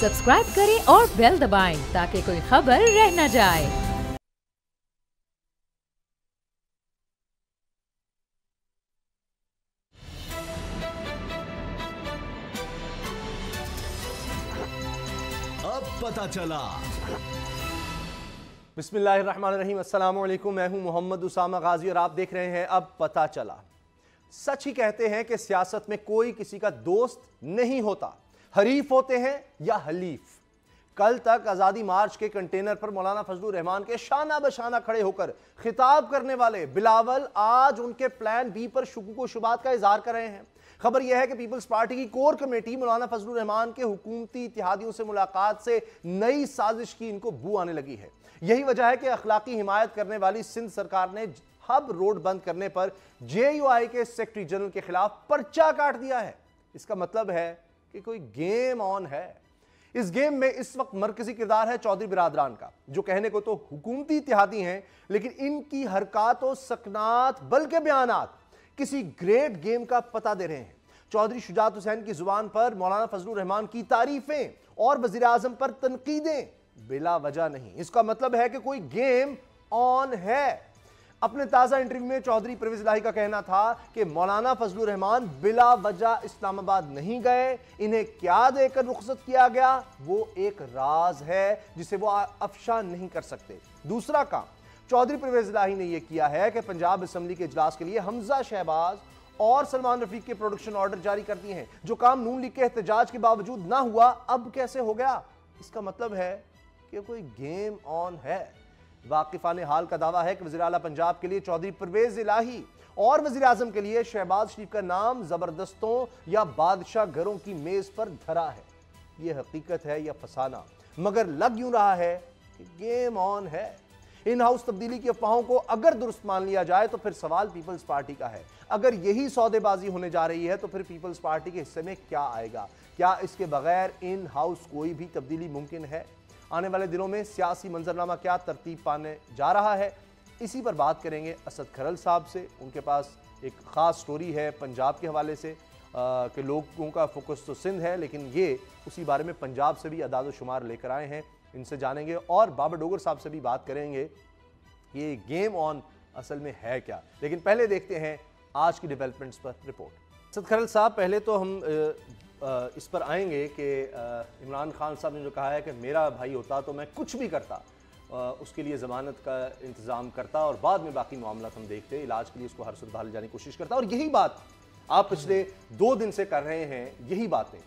Subscribe करें और bell दबाएं ताकि कोई खबर रह न जाए। अब पता चला। बिस्मिल्लाहिर्रहमानिर्रहीम, अस्सलाम वालेकुम। मैं हूं मोहम्मद उसामा गाजी और आप देख रहे हैं अब पता चला। सच ही कहते हैं कि सियासत में कोई किसी का दोस्त नहीं होता, हरीफ होते हैं या हलीफ। कल तक आज़ादी मार्च के कंटेनर पर मौलाना फजलुर रहमान के शाना बशाना खड़े होकर खिताब करने वाले बिलावल आज उनके प्लान बी पर शुकूक व शुबात का इजहार कर रहे हैं। खबर यह है कि पीपल्स पार्टी की कोर कमेटी मौलाना फजलुर रहमान के हुकूमती इत्तेहादियों से मुलाकात से नई साजिश की इनको बू आने लगी है। यही वजह है कि अखलाकी हिमायत करने वाली सिंध सरकार ने हब रोड बंद करने पर JUI के सेक्रेटरी जनरल के खिलाफ पर्चा काट दिया है। इसका मतलब है कि कोई गेम ऑन है। इस गेम में इस वक्त मरकजी किरदार है चौधरी बिरादरान का, जो कहने को तो हुकूमती इत्तेहादी हैं, लेकिन इनकी हरकत और सकनात बल्कि बयानात किसी ग्रेट गेम का पता दे रहे हैं। चौधरी शुजात हुसैन की जुबान पर मौलाना फजलुर रहमान की तारीफें और वजीर आजम पर तनकीदें बिला वजह नहीं। इसका मतलब है कि कोई गेम ऑन है। अपने ताजा इंटरव्यू में चौधरी परवेज इलाही का कहना था कि मौलाना फजलुर रहमान बिला वजह इस्लामाबाद नहीं गए, इन्हें क्या देकर रुखसत किया गया वो एक राज है जिसे वो अफशा नहीं कर सकते। दूसरा काम चौधरी परवेज इलाही ने यह किया है कि पंजाब असेंबली के इजलास के लिए हमजा शहबाज और सलमान रफीक के प्रोडक्शन ऑर्डर जारी कर दिए हैं। जो काम नून लीग के एहतजाज के बावजूद ना हुआ, अब कैसे हो गया? इसका मतलब है कि कोई गेम ऑन है। वाकिफान हाल का दावा है कि वज़ीर आला पंजाब के लिए चौधरी परवेज इलाही और वज़ीर आज़म के लिए शहबाज शरीफ का नाम जबरदस्तों या बादशाह घरों की मेज पर धरा है। यह हकीकत है या फसाना, मगर लग यूं रहा है कि गेम ऑन है। इन हाउस तब्दीली की अफवाहों को अगर दुरुस्त मान लिया जाए तो फिर सवाल पीपल्स पार्टी का है। अगर यही सौदेबाजी होने जा रही है तो फिर पीपल्स पार्टी के हिस्से में क्या आएगा? क्या इसके बगैर इन हाउस कोई भी तब्दीली मुमकिन है? आने वाले दिनों में सियासी मंजरनामा क्या तरतीब पाने जा रहा है, इसी पर बात करेंगे असद खरल साहब से। उनके पास एक ख़ास स्टोरी है पंजाब के हवाले से कि लोगों का फोकस तो सिंध है, लेकिन ये उसी बारे में पंजाब से भी अदाद शुमार लेकर आए हैं। इनसे जानेंगे और बाबर डोगर साहब से भी बात करेंगे ये गेम ऑन असल में है क्या। लेकिन पहले देखते हैं आज की डेवलपमेंट्स पर रिपोर्ट। असद खरल साहब, पहले तो हम इस पर आएंगे कि इमरान खान साहब ने जो कहा है कि मेरा भाई होता तो मैं कुछ भी करता, उसके लिए ज़मानत का इंतज़ाम करता और बाद में बाकी मामला हम देखते, इलाज के लिए उसको हर सूरत जाने की कोशिश करता। और यही बात आप पिछले 2 दिन से कर रहे हैं, यही बातें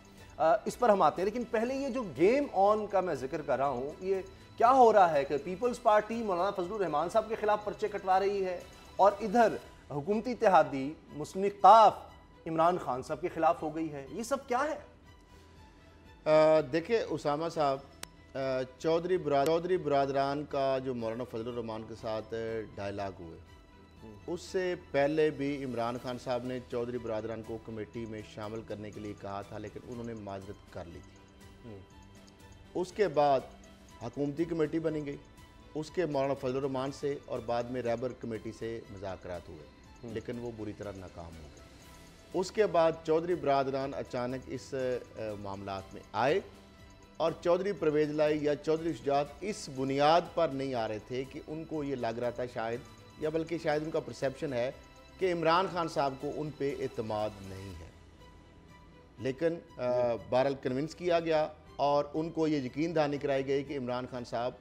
इस पर हम आते हैं। लेकिन पहले ये जो गेम ऑन का मैं जिक्र कर रहा हूँ, ये क्या हो रहा है कि पीपल्स पार्टी मौलाना फजलुर रहमान साहब के खिलाफ पर्चे कटवा रही है और इधर हुकूमती इत्तेहादी मुस्लिम लीग काफ इमरान खान साहब के खिलाफ हो गई है। ये सब क्या है? देखिए उसामा साहब, चौधरी बिरादरान का जो मौलाना फजलुर रहमान के साथ डायलॉग हुए, उससे पहले भी इमरान खान साहब ने चौधरी बिरादरान को कमेटी में शामिल करने के लिए कहा था, लेकिन उन्होंने माजरत कर ली थी। उसके बाद हुकूमती कमेटी बनी गई, उसके मौलाना फजलुर रहमान से और बाद में रहबर कमेटी से मुज़ाकरात हुए, लेकिन वो बुरी तरह नाकाम हो गए। उसके बाद चौधरी बिरादरान अचानक इस मामलात में आए और चौधरी परवेज इलाही या चौधरी शुजात इस बुनियाद पर नहीं आ रहे थे कि उनको ये लग रहा था शायद, या बल्कि शायद उनका परसेप्शन है कि इमरान खान साहब को उन पे एतमाद नहीं है। लेकिन बहरहाल कन्विंस किया गया और उनको ये यकीन दहानी कराई गई कि इमरान खान साहब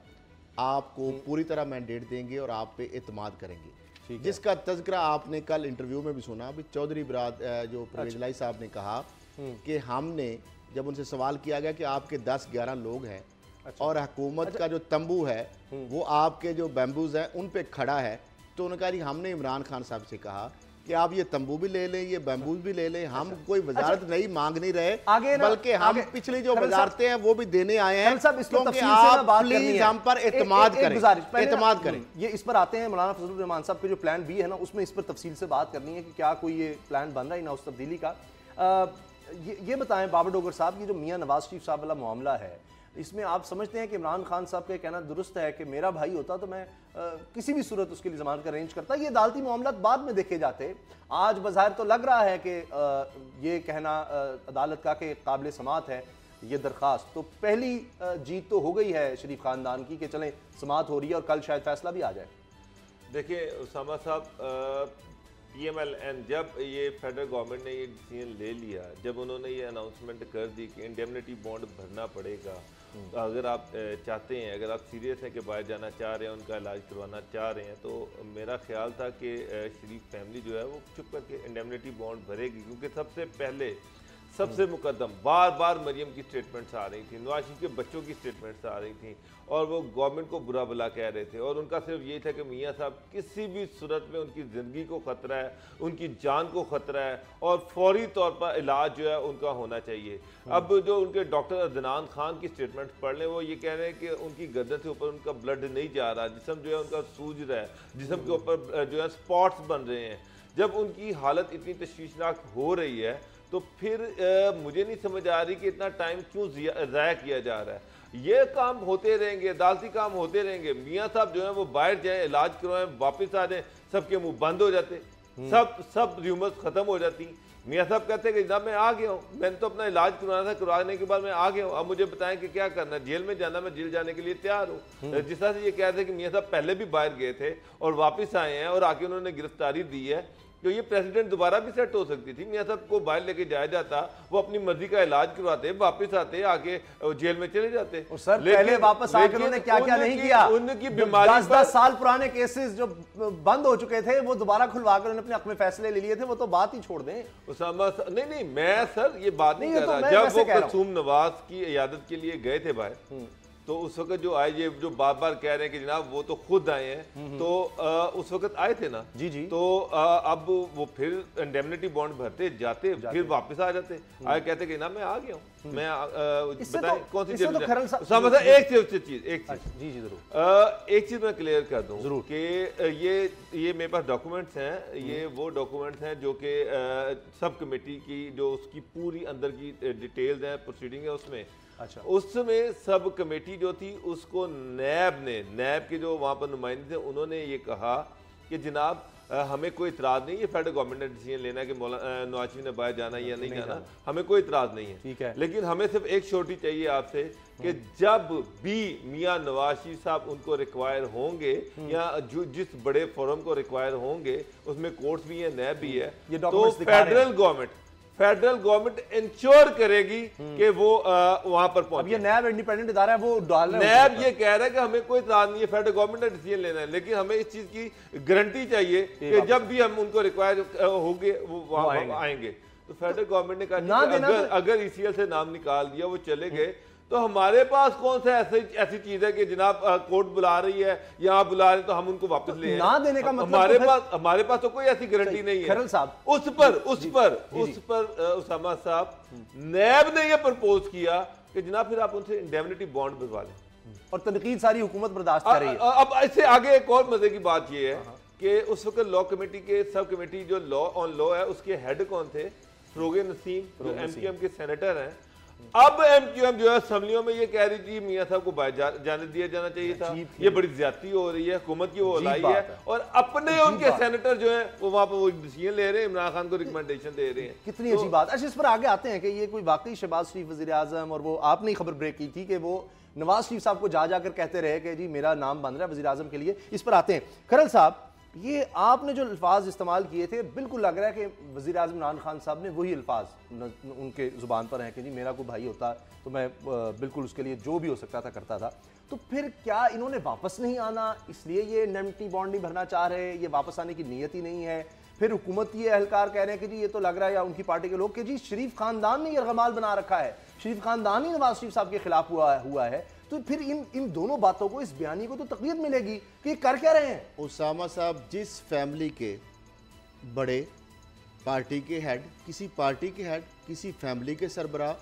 आपको पूरी तरह मैंडेट देंगे और आप पे एतमाद करेंगे, जिसका तज़किरा आपने कल इंटरव्यू में भी सुना। अभी चौधरी जो परवेज इलाही साहब ने कहा कि हमने जब उनसे सवाल किया गया कि आपके 10-11 लोग हैं और हुकूमत का जो तंबू है वो आपके जो बैम्बूज हैं उन पे खड़ा है, तो उन्होंने कहा जी हमने इमरान खान साहब से कहा कि आप ये तंबू भी ले लें, ये बैम्बूज भी ले लें, हम कोई वजारत नहीं मांग नहीं रहे, बल्कि हम पिछली जो वजारतें हैं वो भी देने आए हैं, क्योंकि आप प्लीज हम पर एतमाद करें। ये इस पर आते हैं। मौलाना फजलुर रहमान साहब के जो प्लान बी है ना, उसमें इस पर तफसील से बात करनी है कि क्या कोई ये प्लान बन रहा है इन हाउस तब्दीली का। ये बताएं बाबर डोगर साहब, ये जो मियाँ नवाज शरीफ साहब वाला मामला है, इसमें आप समझते हैं कि इमरान खान साहब का कहना दुरुस्त है कि मेरा भाई होता तो मैं किसी भी सूरत उसके लिए जमानत का अरेंज करता? ये अदालती मामला बाद में देखे जाते। आज बज़ाहिर तो लग रहा है कि ये कहना अदालत का कि काबिल समात है, ये दरख्वास्त। तो पहली जीत तो हो गई है शरीफ खानदान की कि चलें समाअत हो रही है और कल शायद फैसला भी आ जाए। देखिए उसामा साहब, PMLN जब ये फेडरल गवर्नमेंट ने ये डिसीजन ले लिया, जब उन्होंने ये अनाउंसमेंट कर दी कि इंडेमनिटी बॉन्ड भरना पड़ेगा, तो अगर आप चाहते हैं, अगर आप सीरियस हैं कि बाहर जाना चाह रहे हैं, उनका इलाज करवाना चाह रहे हैं, तो मेरा ख्याल था कि शरीफ फैमिली जो है वो चुप करके इंडेमनिटी बॉन्ड भरेगी। क्योंकि सबसे पहले सबसे मुकदम बार बार मरियम की स्टेटमेंट्स आ रही थी, नवाज शरीफ के बच्चों की स्टेटमेंट्स आ रही थी, और वो गवर्नमेंट को बुरा भला कह रहे थे, और उनका सिर्फ ये था कि मियाँ साहब किसी भी सूरत में उनकी ज़िंदगी को ख़तरा है, उनकी जान को ख़तरा है, और फौरी तौर पर इलाज जो है उनका होना चाहिए। अब जो उनके डॉक्टर अदनान खान की स्टेटमेंट्स पढ़ लें, वो ये कह रहे हैं कि उनकी गर्दन से ऊपर उनका ब्लड नहीं जा रहा, जिस्म जो है उनका सूज रहा है, जिस्म के ऊपर जो है स्पॉट्स बन रहे हैं। जब उनकी हालत इतनी तशवीशनाक हो रही है, तो फिर मुझे नहीं समझ आ रही कि इतना टाइम क्यों ज़ाया किया जा रहा है। ये काम होते रहेंगे, अदालती काम होते रहेंगे, मियाँ साहब जो है वो बाहर जाएं, इलाज करवाएं, वापस आ जाएं, सबके मुंह बंद हो जाते, सब र्यूमर्स खत्म हो जाती। मियाँ साहब कहते हैं कि जनाब मैं आ गया हूँ, मैंने तो अपना इलाज करवाना था, करवाने के बाद मैं आ गया हूँ, अब मुझे बताएं कि क्या करना है, जेल में जाना, मैं जेल जाने के लिए तैयार हूँ। जिस तरह से ये कह रहे थे कि मियाँ साहब पहले भी बाहर गए थे और वापस आए हैं और आके उन्होंने गिरफ्तारी दी है, तो ये प्रेसिडेंट दोबारा भी सेट हो सकती थी। मियाँ साहब को बाहर लेके जाया जाता, वो अपनी मर्जी का इलाज करवाते, वापस आते, आके जेल में चले जाते। और सर पहले वापस आके उन्होंने क्या क्या नहीं किया। उनकी बीमारी 10 साल पुराने केसेस जो बंद हो चुके थे वो दोबारा खुलवा कर उन्होंने अपने हक में फैसले ले लिए थे, वो तो बात ही छोड़ दें। उसामा नहीं, मैं सर ये बात नहीं कर रहा। जब वो कसूम नवाज की इयादत के लिए गए थे बाहर, तो उस वक्त जो आए, ये जो बार बार कह रहे हैं कि जनाब वो तो खुद आए हैं, तो उस वक्त आए थे ना जी जी, तो अब वो फिर इंडेमनिटी बॉन्ड भरते जाते, फिर वापस आ जाते, आए कहते कि ना मैं आ गया हूँ, मैं बताएं कौन सी एक चीज जी जी जरूर एक चीज मैं क्लियर कर दूं जरूर कि ये मेरे पास डॉक्यूमेंट्स हैं, ये वो डॉक्यूमेंट्स हैं जो कि सब कमेटी की जो उसकी पूरी अंदर की डिटेल्स हैं, प्रोसीडिंग है उसमें। अच्छा, उसमें सब कमेटी जो थी उसको नैब के जो वहाँ पर नुमाइंदे थे, उन्होंने ये कहा कि जनाब हमें कोई इतराज़ नहीं है, फेडरल गवर्नमेंट ने डिसीजन लेना है कि नवाज शरीफ ने बाहर जाना या नहीं जाना, हमें कोई इतराज़ नहीं है, ठीक है। लेकिन हमें सिर्फ एक श्योरिटी चाहिए आपसे कि जब भी मियाँ नवाज शरीफ साहब उनको रिक्वायर होंगे या जो जिस बड़े फोरम को रिक्वायर होंगे, उसमें कोर्ट्स भी है, नैब भी है, तो फेडरल गवर्नमेंट इंश्योर करेगी कि वो वहां पर पहुंचे। ये नैब इंडिपेंडेंट इदारा है, वो डाल रहे हैं। नैब ये कह रहा है कि हमें कोई इतराज नहीं है, फेडरल गवर्नमेंट ने डिसीजन लेना है, लेकिन हमें इस चीज की गारंटी चाहिए कि जब भी हम उनको रिक्वायर होंगे वो वहां आएंगे। तो फेडरल गवर्नमेंट ने कहा अगर ECL से नाम निकाल दिया, वो चले गए, तो हमारे पास कौन सा ऐसी चीज है कि जनाब कोर्ट बुला रही है या आप बुला रहे हैं तो हम उनको वापस ले आए। ना देने का मतलब हमारे पास तो कोई ऐसी गारंटी नहीं है। खैरल साहब उस पर उसामा साहब नैब ने यह प्रपोज किया कि जनाब फिर आप उनसे इंडेमनिटी बॉन्ड भिजवा लें, और तनकीद सारी हुकूमत बर्दाश्त कर रही है। अब इससे आगे एक और मजे की बात यह है कि उस वक्त लॉ कमेटी के सब कमेटी जो लॉ ऑन लॉ है उसके हेड कौन थे? फरोगे नसीम, जो MQM के सेनेटर हैं। अब MQM जो है असम्बलियों में ये कह रही थी मियाँ साहब को बाहर जाने दिया जाना चाहिए था, ये बड़ी ज्यादती हो रही है, हुकूमत की वो लाई है, और अपने उनके सेनेटर जो है वो वहां पर वो डिसीजन ले रहे हैं, इमरान खान को रिकमेंडेशन दे रहे हैं। कितनी अच्छी बात। अच्छा, इस पर आगे आते हैं कि ये कोई वाकई शहबाज शरीफ वज़ीर आज़म, और वो आपने खबर ब्रेक की थी कि वो नवाज शरीफ साहब को जा जाकर कहते रहे कि जी मेरा नाम बन रहा है वज़ीर आज़म के लिए। इस पर आते हैं खरल साहब, ये आपने जो अल्फाज इस्तेमाल किए थे, बिल्कुल लग रहा है कि वज़ीर आज़म इमरान खान साहब ने वही अल्फाज उनके ज़ुबान पर हैं कि जी मेरा कोई भाई होता तो मैं बिल्कुल उसके लिए जो भी हो सकता था करता था। तो फिर क्या इन्होंने वापस नहीं आना, इसलिए ये इंडेमनिटी बॉन्ड नहीं भरना चाह रहे, ये वापस आने की नीयत ही नहीं है? फिर हुकूमत ये एहलकार कह रहे हैं कि जी ये तो लग रहा है, या उनकी पार्टी के लोग, कि जी शरीफ खानदान ने यरगमाल बना रखा है, शरीफ खानदान ही नवाज शरीफ साहब के खिलाफ हुआ है। तो फिर इन दोनों बातों को, इस बयानी को तो तकवीत मिलेगी कि कर क्या रहे हैं? उसामा साहब, जिस फैमिली के बड़े, पार्टी के हेड, किसी पार्टी के हेड, किसी फैमिली के सरबराह,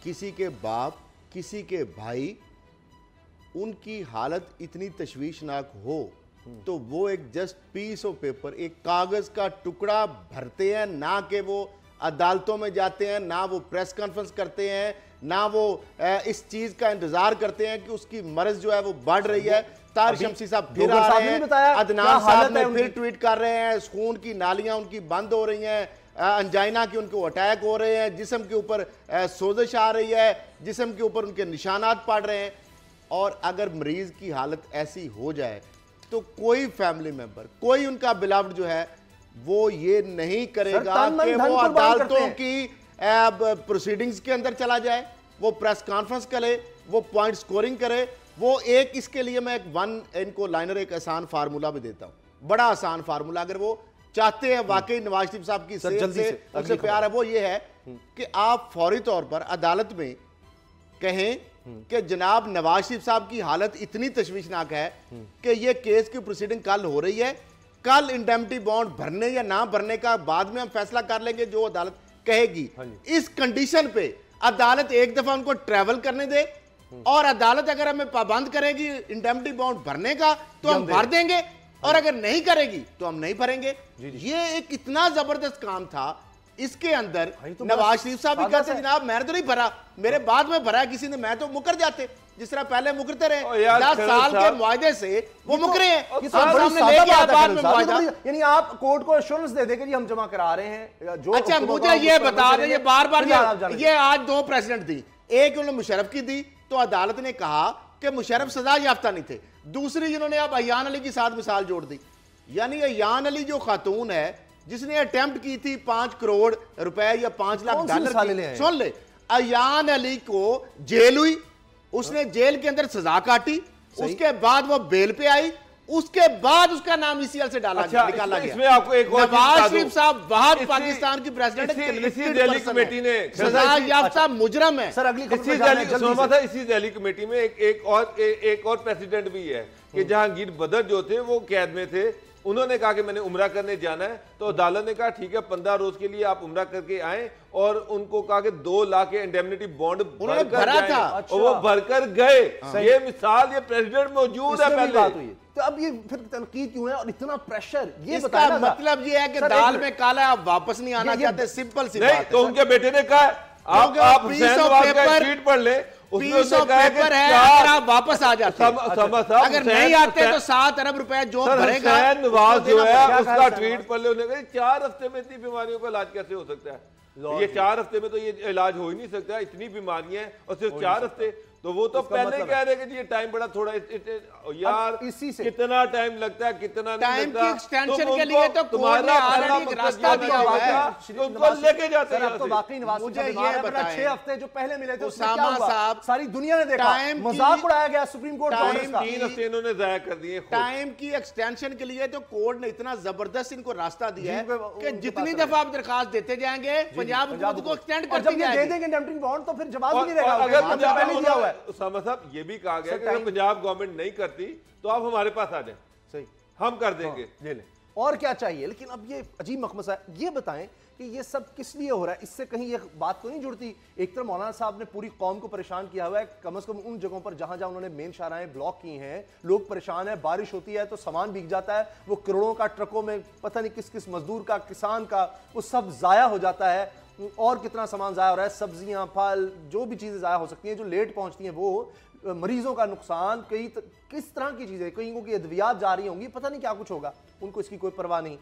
किसी के बाप, किसी के भाई, उनकी हालत इतनी तशवीशनाक हो तो वो एक जस्ट पीस ऑफ पेपर, एक कागज का टुकड़ा भरते हैं, ना कि वो अदालतों में जाते हैं, ना वो प्रेस कॉन्फ्रेंस करते हैं, ना वो इस चीज का इंतजार करते हैं कि उसकी मर्ज जो है वो बढ़ रही है। तारिक शमसी साहब फिर आ रहे हैं, अदनान साहब ने फिर ट्वीट कर रहे हैं, खून की नालियां उनकी बंद हो रही हैं, अंजाइना की उनको अटैक हो रहे हैं, जिस्म के ऊपर सोजिश आ रही है, जिस्म के ऊपर उनके निशानात पड़ रहे हैं। और अगर मरीज की हालत ऐसी हो जाए तो कोई फैमिली मेंबर, कोई उनका बिलावड जो है वो ये नहीं करेगा कि वो अदालतों की प्रोसीडिंग्स के अंदर चला जाए, वो प्रेस कॉन्फ्रेंस करे, वो पॉइंट स्कोरिंग करे। वो एक, इसके लिए मैं इनको लाइनर एक आसान फार्मूला भी देता हूं, बड़ा आसान फार्मूला। अगर वो चाहते हैं वाकई नवाज शरीफ साहब की सेहत से उनसे प्यार है, वो ये है कि आप फौरी तौर पर अदालत में कहें कि जनाब नवाज शरीफ साहब की हालत इतनी तशवीशनाक है कि ये केस की प्रोसीडिंग कल हो रही है, कल इंडेमनिटी बॉन्ड भरने या ना भरने का बाद में हम फैसला कर लेंगे जो अदालत कहेगी। इस कंडीशन पे अदालत एक दफा उनको ट्रैवल करने दे, और अदालत अगर हमें पाबंद करेगी इंडेमनिटी बॉन्ड भरने का तो हम भर देंगे, और अगर नहीं करेगी तो हम नहीं भरेंगे। ये एक इतना जबरदस्त काम था। इसके अंदर तो नवाज शरीफ साहब भी कहते जनाब मैंने तो नहीं भरा, मेरे बाद में भरा किसी ने, मैं तो मुकर जाते जिस तरह पहले मुकरते रहे। 10 साल के मुआहदे से वो मुकरे हैं, सामने लेके आ बाद में मुआहदा। यानी आप कोर्ट को एश्योरेंस दे देंगे जी हम जमा करा रहे हैं जो। अच्छा मुझे ये बता दें, ये बार-बार ये आज 2 प्रेसिडेंट दी, एक उन्होंने मुशर्रफ की दी तो अदालत ने कहा कि मुशर्रफ सजा याफ्ता नहीं थे, दूसरी जिन्होंने अब अयान अली के साथ मिसाल जोड़ दी। यानी अयान अली जो खातून है जिसने अटेम्प्ट की थी 5 करोड़ रुपए या 5 लाख डॉलर, सुन ले, अयान अली को जेल हुई, उसने जेल के अंदर सजा काटी, उसके बाद वो बेल पे आई, उसके बाद उसका नाम ईसीएल से निकाला गया। इसमें आपको एक और नवाज शरीफ साहब वहाद पाकिस्तान की प्रेसिडेंट इसी दिल्ली कमेटी ने सजा याफ्ता मुजरम है सर। अगली इसी दिल्ली कमेटी में एक और प्रेसिडेंट भी है कि जहांगीर बदर जो थे वो कैद में थे, उन्होंने कहा कि मैंने उम्रा करने जाना है, तो अदालत ने कहा ठीक है 15 रोज के लिए आप उम्रा करके आए, और उनको कहा कि 2 लाख के इंडेमनिटी बॉन्ड भरा था और वो भरकर गए। ये मिसाल, ये प्रेसिडेंट मौजूद है पहले बात हुई। तो अब ये फिर तनकीद क्यों है और इतना प्रेशर? ये इसका मतलब ये है कि दाल में काला आप वापस नहीं आना चाहते, सिंपल सी बात है। तो उनके बेटे ने कहा आप ट्वीट पढ़ ले, पीस ऑफ पेपर है, अगर आप वापस आ जाते, अगर नहीं आते तो 7 अरब रुपए जो भरेगा नवाज जो है उसका ट्वीट पढ़ ले। उन्होंने 4 हफ्ते में इतनी बीमारियों का इलाज कैसे हो सकता है? ये 4 हफ्ते में तो ये इलाज हो ही नहीं सकता, इतनी बीमारियां हैं और सिर्फ 4 हफ्ते। तो वो तो पहले ही कह रहे हैं कि ये टाइम बड़ा थोड़ा यार, इसी से कितना टाइम लगता है, कितना टाइम की एक्सटेंशन के लिए तो तुम्हारा ऑलरेडी रास्ता दिया हुआ है, उनको लेके जाते हैं। तो वाकई नवाज मुझे ये बताएं 6 हफ्ते जो पहले मिले थे उसामा साहब, सारी दुनिया ने देखा, मजाक उड़ाया गया सुप्रीम कोर्ट का। 3 हफ्ते इन्होंने जाया कर दिए। टाइम की एक्सटेंशन के लिए तो कोर्ट ने इतना जबरदस्त इनको रास्ता दिया है कि जितनी दफा आप दरखास्त देते जाएंगे पंजाब को एक्सटेंड करते जाएंगे। दे देंगे इंडेमनिटी बॉन्ड तो फिर जवाब भी नहीं रहेगा। अगर पंजाब पहले दिया हुआ है, उसामा साहब ये भी कहा गया कि अगर पंजाब गवर्नमेंट नहीं करती तो आप हमारे पास आ जाए, सही हम कर देंगे, ले ले। और क्या चाहिए? लेकिन अब ये अजीब मखमसा है। ये बताएं कि ये सब किस लिए हो रहा है? इससे कहीं ये बात तो नहीं जुड़ती? एक तरफ मौलाना साहब ने पूरी कौम को परेशान किया हुआ है, कम से कम उन जगहों पर जहां जहां उन्होंने मेन शाहराहें ब्लॉक की हैं, लोग परेशान है, बारिश होती है तो सामान भीग जाता है, वो करोड़ों का ट्रकों में पता नहीं किस किस मजदूर का, किसान का, वो सब जाया हो जाता है, और कितना सामान जाया हो रहा है, सब्जियां, फल, जो भी चीजें जाया हो सकती हैं, जो लेट पहुंचती हैं, वो मरीजों का नुकसान, किस तरह की चीजें, कहीं की अद्वियात जा रही होंगी, पता नहीं क्या कुछ होगा, उनको इसकी कोई परवाह नहीं।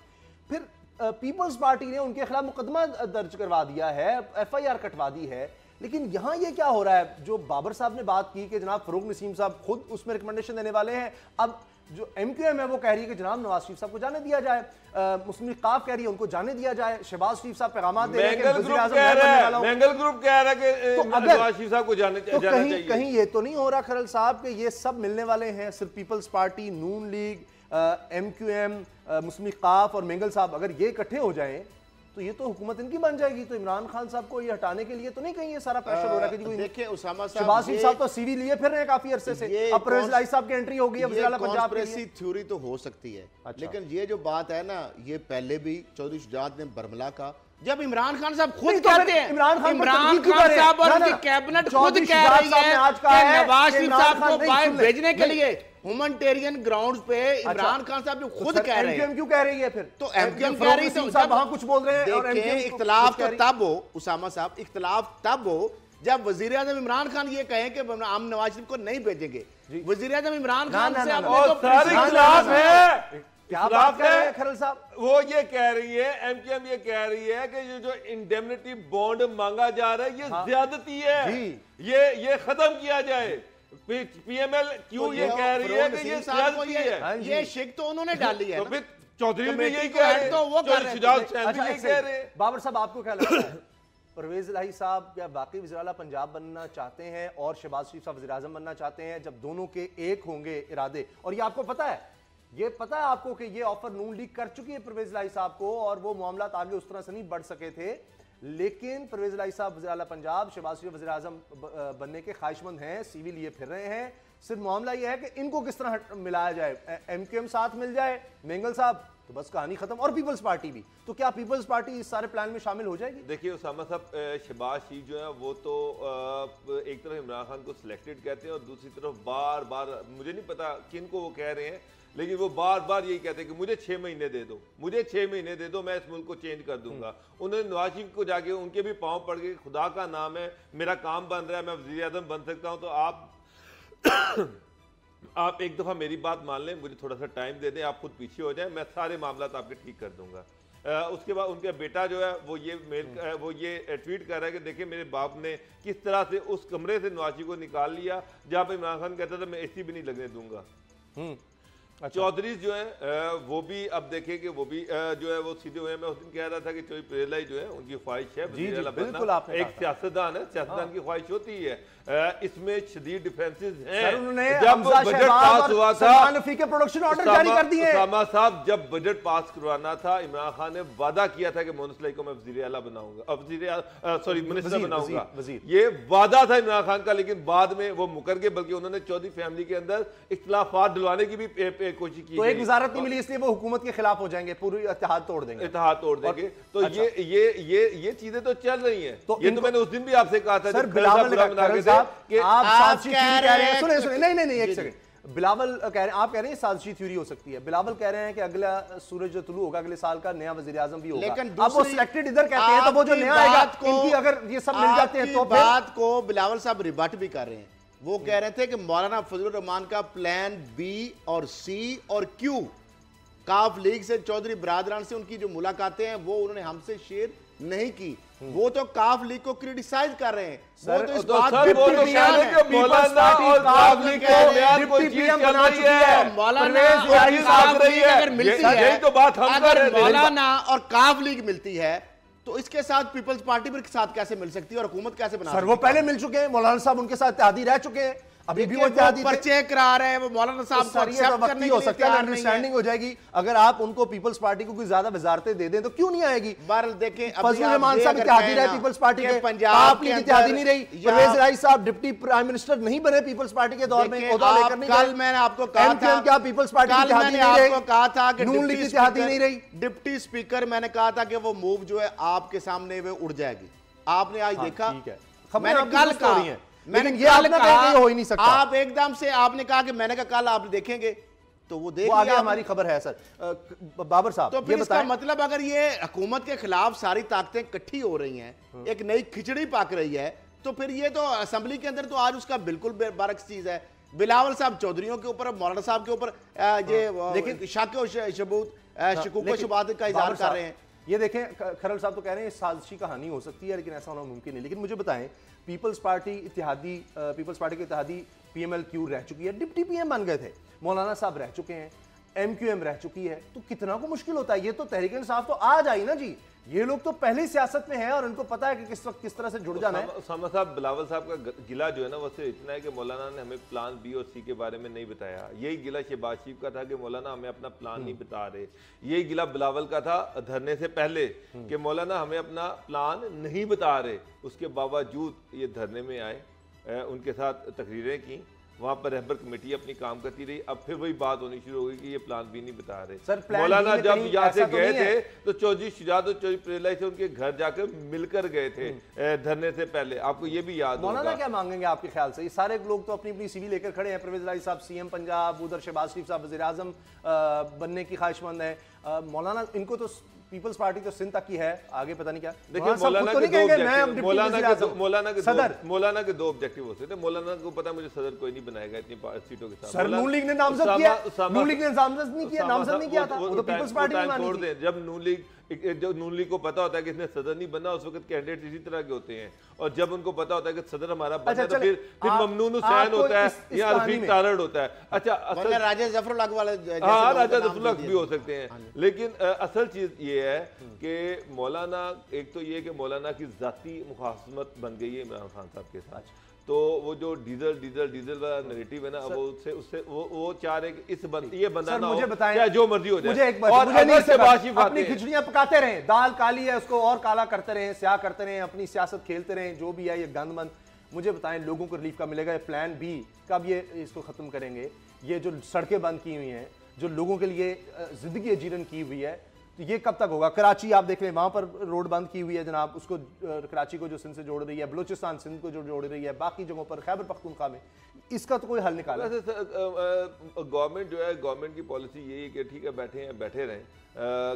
फिर पीपल्स पार्टी ने उनके खिलाफ मुकदमा दर्ज करवा दिया है, FIR कटवा दी है। लेकिन यहां ये क्या हो रहा है? जो बाबर साहब ने बात की कि जनाब फरूक नसीम साहब खुद उसमें रिकमेंडेशन देने वाले हैं, अब जो MQM है वो कह रही है कि जनाब नवाज शरीफ साहब को जाने दिया जाए, मुस्लिम लीग काफ कह रही है उनको जाने दिया जाए, शहबाज शरीफ साहब पैगाम दे रहे हैं, मैंगल ग्रुप कह रहा है कि नवाज शरीफ साहब को जाना चाहिए। कहीं ये तो नहीं हो रहा खरल साहब कि ये सब मिलने वाले हैं, सिर्फ पीपल्स पार्टी, नून लीग, MQM, मुस्लिम लीग काफ और मैंगल साहब अगर ये इकट्ठे हो जाएं तो ये तो हुकूमत इनकी बन जाएगी। तो इमरान खान साहब को ये हटाने के लिए तो नहीं कहीं ये सारा प्रेशर हो रहा है कि देखिए उसामा शहबाज शरीफ साहब तो CV लिए फिर रहे हैं काफी अरसे से, अब परवेज इलाही साहब की एंट्री हो गई है वज़ीर आला पंजाब के लिए। थ्योरी तो हो सकती है, लेकिन ये जो बात है ना, ये पहले भी चौधरी शुजात ने बरमला का, जब इमरान खान साहब खुद कहते हैं, इमरान खान साहब और उनकी कैबिनेट खुद कह रही है कि नवाज शरीफ साहब को बाहर भेजने के लिए ह्यूमैनिटेरियन ग्राउंड्स पे इमरान खान साहब जो खुद कह रहे हैं, क्यों कह रही है फिर? तो MQM कह रही है साहब वहां कुछ बोल रहे हैं और इख्तिलाफ तो तब हो उसामा साहब, इख्तिलाफ तब हो जब वजीर आजम इमरान खान ये कहें कि हम नवाज शरीफ को नहीं भेजेंगे। वजीर आजम इमरान खान से क्या बात कर रहे हैं खरल साहब? वो ये कह रही है, एमकेएम ये कह रही है कि ये जो इंडेमनिटी बॉन्ड मांगा जा रहा है ये ज्यादती है, ये खत्म किया जाए। पीएमएल क्यों ये कह रही है कि ये ज्यादती है? ये शिक तो उन्होंने डाली है। तो फिर चौधरी भी यही कह रहे हैं, तो वो कह रहे हैं। बाबर साहब आपको क्या लगता है, परवेज इलाही साहब क्या वाकई वज़ीर आला पंजाब बनना चाहते हैं और शहबाज शरीफ साहब वज़ीर आज़म बनना चाहते हैं? जब दोनों के एक होंगे इरादे, और ये आपको पता है, ये पता है आपको कि ये ऑफर नून लीग कर चुकी है परवेज इलाही साहब को, और वो मामला आगे उस तरह से नहीं बढ़ सके थे, लेकिन परवेज इलाही साहब वज़ीर आला पंजाब, शहबाज शरीफ वज़ीर आज़म बनने के ख्वाहिशमंद हैं, सीवी लिए फिर रहे हैं। सिर्फ मामला यह है कि इनको किस तरह मिलाया जाए, एमकेएम साथ मिल जाए, मेंगल साहब, तो बस कहानी खत्म, और पीपल्स पार्टी भी। तो क्या पीपल्स पार्टी इस सारे प्लान में शामिल हो जाएगी? देखिए उसामा साहब, शहबाज शरीफ जो है वो तो एक तरफ इमरान खान को सिलेक्टेड कहते हैं और दूसरी तरफ बार बार, मुझे नहीं पता किन को वो कह रहे हैं, लेकिन वो बार बार यही कहते हैं कि मुझे 6 महीने दे दो, मुझे 6 महीने दे दो, मैं इस मुल्क को चेंज कर दूंगा। उन्होंने नवाज शरीफ को जाके उनके भी पाँव पड़ गए, खुदा का नाम है मेरा काम बन रहा है, मैं वज़ीर आज़म बन सकता हूँ, तो आप एक दफ़ा मेरी बात मान लें, मुझे थोड़ा सा टाइम दे दें, आप खुद पीछे हो जाएं, मैं सारे मामला आपके ठीक कर दूंगा। उसके बाद उनका बेटा जो है वो ये ट्वीट कर रहा है कि देखिए मेरे बाप ने किस तरह से उस कमरे से नवाज शरीफ को निकाल लिया जहाँ पर इमरान खान कहता था मैं एसी भी नहीं लगने दूंगा। चौधरी जो है वो भी अब देखें कि वो भी जो है वो सीधे हुए। मैं उस दिन कह रहा था कि चौधरी प्रेलाई जो है उनकी ख्वाहिश है, एक सियासतदान है, सियासतदान की ख्वाहिश होती है, इसमें शदीद डिफरेंसेस हैं। जब बजट पास हुआ था, प्रोडक्शन ऑर्डर जारी कर दिए उसामा साहब, जब बजट पास करवाना था, इमरान खान ने वादा किया था कि मोनसलाई को मैं वजीर आला बनाऊंगा, सॉरी मिनिस्टर बनाऊंगा, ये वादा था इमरान खान का, लेकिन बाद में वो मुकर गए, बल्कि उन्होंने चौधरी फैमिली के अंदर इख्तिलाफात दिलवाने की भी कोशिश की। तो एक वजारत नहीं मिली इसलिए वो हुकूमत के खिलाफ हो जाएंगे, पूरी इत्तेहाद तोड़ देंगे, तो अच्छा। ये चीजें तो चल रही हैं। तो ये तो मैंने उस दिन भी आपसे कहा था, सर बिलावल आप कह रहे हैं, सुने नहीं एक सेकंड, बिलावल कह रहे हैं, आप कह रहे हैं साजिशी थ्योरी हो सकती है, बिलावल कह रहे हैं कि अगला सूरज जो तुलू होगा अगले साल का नया वजीर आजम भी होगा, लेकिन अब वो सिलेक्टेड इधर कहते हैं, तो वो जो नया आएगा इनकी अगर ये सब मिल जाते हैं तो बात को बिलावल साहब रिबट भी कर रहे हैं। वो कह रहे थे कि मौलाना फजलुर रहमान का प्लान बी और सी और क्यू, काफ लीग से चौधरी बरादरान से उनकी जो मुलाकातें हैं वो उन्होंने हमसे शेयर नहीं की, वो तो काफ लीग को क्रिटिसाइज कर रहे हैं। सर, तो इस तो बात सर, वो तो कह रहे हैं कि मौलाना और काफ लीग को डिप्टी पीएम बना चुकी है, मौलाना अगर मिलती है, यही तो बात हम कर रहे थे, मौलाना और काफ लीग मिलती है तो इसके साथ पीपल्स पार्टी के साथ कैसे मिल सकती है और हुकूमत कैसे बना सकती है? सर वो पहले मिल चुके हैं, मौलाना साहब उनके साथ इत्तेहादी रह चुके हैं, अभी भी वो इत्तेहादी पर्चे करा रहे हैं, वो मौलाना साहब को एक्सेप्ट करने हो सकता है, अंडरस्टैंडिंग हो जाएगी। अगर आप उनको पीपल्स पार्टी को कोई ज्यादा वजारतें दे दें तो क्यों नहीं आएगी? बहरहाल देखें, फजलुर रहमान साहब इत्तेहादी रहे पीपल्स पार्टी के, पंजाब की इत्तेहादी नहीं रही, परवेज इलाही साहब डिप्टी प्राइम मिनिस्टर नहीं बने पीपल्स पार्टी के दौर में, कल मैंने आपको कहा था, क्या पीपल्स पार्टी की इत्तेहादी नहीं रही, आपको कहा था कि नून लीग की इत्तेहादी नहीं रही, डिप्टी स्पीकर मैंने कहा था कि वो मूव जो है आपके सामने वो उड़ जाएगी, आपने आज देखा, मैंने कल कहा, मैंने ये हो ही नहीं सकता, आप एकदम से आपने कहा कि मैंने कहा कल आप देखेंगे तो वो देख आगे हमारी खबर है। सर बाबर साहब, तो फिर इसका मतलब अगर ये हुकूमत के खिलाफ सारी ताकतें इकट्ठी हो रही हैं, एक नई खिचड़ी पक रही है, तो फिर ये तो असेंबली के अंदर तो आज उसका बिल्कुल बरक्स चीज है। बिलावल साहब चौधरियों के ऊपर, मौलाना साहब के ऊपर ये लेकिन शकुक का इजहार कर रहे हैं। ये देखें, खरल साहब तो कह रहे हैं साजिशी कहानी हो सकती है, लेकिन ऐसा होना मुमकिन नहीं। लेकिन मुझे बताएं, पीपल्स पार्टी के इत्तेहादी पीएमएल-क्यू रह चुकी है, डिप्टी पीएम बन गए थे, मौलाना साहब रह चुके हैं, एमक्यूएम रह चुकी है, तो कितना को मुश्किल होता है? ये तो तहरीक इंसाफ तो आज आई ना जी, ये लोग तो पहले सियासत में हैं और उनको पता है कि किस वक्त किस तरह से जुड़ जाना है। उसामा साहब, बिलावल साहब का गिला जो है ना वो सिर्फ इतना है कि मौलाना ने हमें प्लान बी और सी के बारे में नहीं बताया। यही गिला शहबाज शरीफ का था कि मौलाना हमें अपना प्लान नहीं बता रहे। यही गिला बिलावल का था धरने से पहले कि मौलाना हमें अपना प्लान नहीं बता रहे। उसके बावजूद ये धरने में आए, उनके साथ तकरीरें की, वहां पर रहबर कमेटी अपनी काम करती रही। अब फिर वही बात होनी शुरू हो गई कि ये प्लान भी नहीं बता रहे। मौलाना जब यहाँ से गए थे तो चौधरी शुजात और चौधरी प्रेलाई से उनके घर जाकर मिलकर गए थे धरने से पहले, आपको ये भी याद होगा। मौलाना क्या मांगेंगे आपके ख्याल से? ये सारे लोग तो अपनी अपनी सीवी लेकर खड़े हैं, परवेज इलाही साहब सीएम पंजाब, उधर शहबाज शरीफ साहब वज़ीर आज़म बनने की ख्वाहिशमंद है, मौलाना इनको तो पीपल्स पार्टी तो सिंध तक की है, आगे पता नहीं क्या। देखिए मौलाना के दो ऑब्जेक्टिव हो सकते हैं। मौलाना को पता है मुझे सदर कोई नहीं बनाएगा इतनी सीटों के साथ। सर नून लीग ने नामजद किया, नून लीग ने नामजद नहीं किया, नामजद नहीं किया था, वो तो पीपल्स पार्टी ने मानी थी। जब नून लीग को पता होता है कि इसने सदर नहीं बनना, उस वक्त कैंडिडेट इसी तरह के होते हैं, और जब उनको पता होता है कि सदर हमारा बनना है तो फिर ममनून हुसैन होता है या रफीक तारड़ होता है। अच्छा राजा जफरुल हक वाले, हाँ राजा जफरुल हक भी हो सकते हैं, लेकिन असल चीज ये है कि मौलाना, एक तो ये कि मौलाना की जाती मुखासमत बन गई है इमरान खान साहब के साथ, तो वो जो डीजल वाला नैरेटिव है ना, वो उससे वो चाह रहे कि इस ये बंदा ना हो, चाहे जो मर्जी हो जाए। मुझे एक बात, मुझे नहीं से अपनी खिचड़ियां पकाते रहें, दाल काली है उसको और काला करते रहें, स्याह करते रहें, अपनी सियासत खेलते रहें, जो भी है ये गंदमंद। मुझे बताएं लोगों को रिलीफ कब मिलेगा? प्लान बी कब ये इसको खत्म करेंगे? ये जो सड़कें बंद की हुई हैं, जो लोगों के लिए जिंदगी जीवन की हुई है, तो ये कब तक होगा? कराची आप देख लें, वहां पर रोड बंद की हुई है जनाब, उसको कराची को जो सिंध से जोड़ रही है, बलूचिस्तान सिंध को जो जोड़ रही है, बाकी जगहों पर खैबर पख्तूनख्वा में, इसका तो कोई हल निकाला। गवर्नमेंट जो है, गवर्नमेंट की पॉलिसी यही है कि ठीक है बैठे रहें,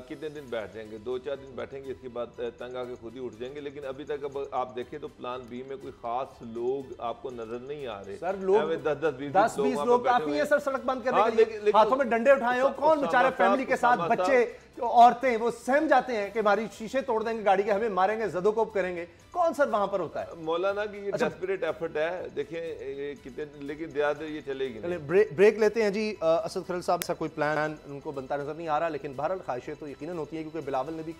कितने दिन बैठ जाएंगे, 2-4 दिन बैठेंगे, इसके बाद तंग आके खुद ही उठ जाएंगे। लेकिन अभी तक अब आप देखें तो प्लान बी में कोई खास लोग आपको नजर नहीं आ रहे। सर लोग 10-20 लोग काफी है सर सड़क बंद करने के लिए, हाथों में डंडे उठाए हो, कौन बेचारे फैमिली के साथ बच्चे औरतें वो सहम जाते हैं कि हमारी शीशे तोड़ देंगे गाड़ी के, हमें मारेंगे, जदोकोब करेंगे, कौन सर वहां पर होता है? मौलाना की डेस्परेट एफर्ट है, देखें कितने, लेकिन ज़्यादा ये चलेगी नहीं। ब्रेक लेते हैं जी। असद खरल साहब से कोई प्लान उनको बनता नजर नहीं आ रहा, लेकिन बहरहाल ख्वाहिशें तो यकीनन होती है, क्योंकि बिलावल ने भी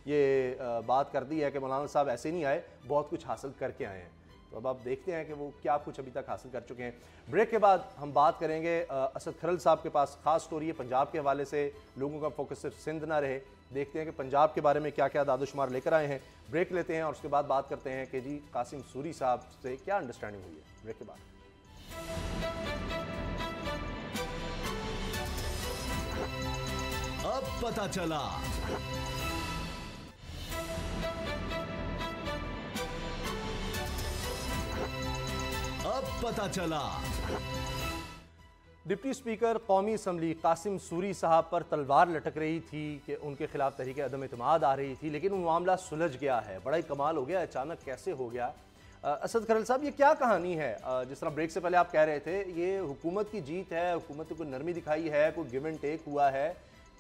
ये बात कर दी है कि मौलाना साहब ऐसे नहीं आए, बहुत कुछ हासिल करके आए हैं। तो अब आप देखते हैं कि वो क्या कुछ अभी तक हासिल कर चुके हैं। ब्रेक के बाद हम बात करेंगे, असद खरल साहब के पास खास स्टोरी है पंजाब के हवाले से, लोगों का फोकस सिर्फ सिंध ना रहे, देखते हैं कि पंजाब के बारे में क्या क्या दादोशुमार लेकर आए हैं। ब्रेक लेते हैं और उसके बाद बात करते हैं कि जी कासिम सूरी साहब से क्या अंडरस्टैंडिंग हुई है। ब्रेक के बाद अब पता चला। अब पता चला। डिप्टी स्पीकर कौमी असम्बली कासिम सूरी साहब पर तलवार लटक रही थी कि उनके खिलाफ तहरीक अदम इत्मीनाद आ रही थी, लेकिन वो मामला सुलझ गया है। बड़ा ही कमाल हो गया, अचानक कैसे हो गया? असद खरल साहब, ये क्या कहानी है? जिस तरह ब्रेक से पहले आप कह रहे थे, ये हुकूमत की जीत है, हुकूमत ने कोई नरमी दिखाई है, कोई गिव एंड टेक हुआ है,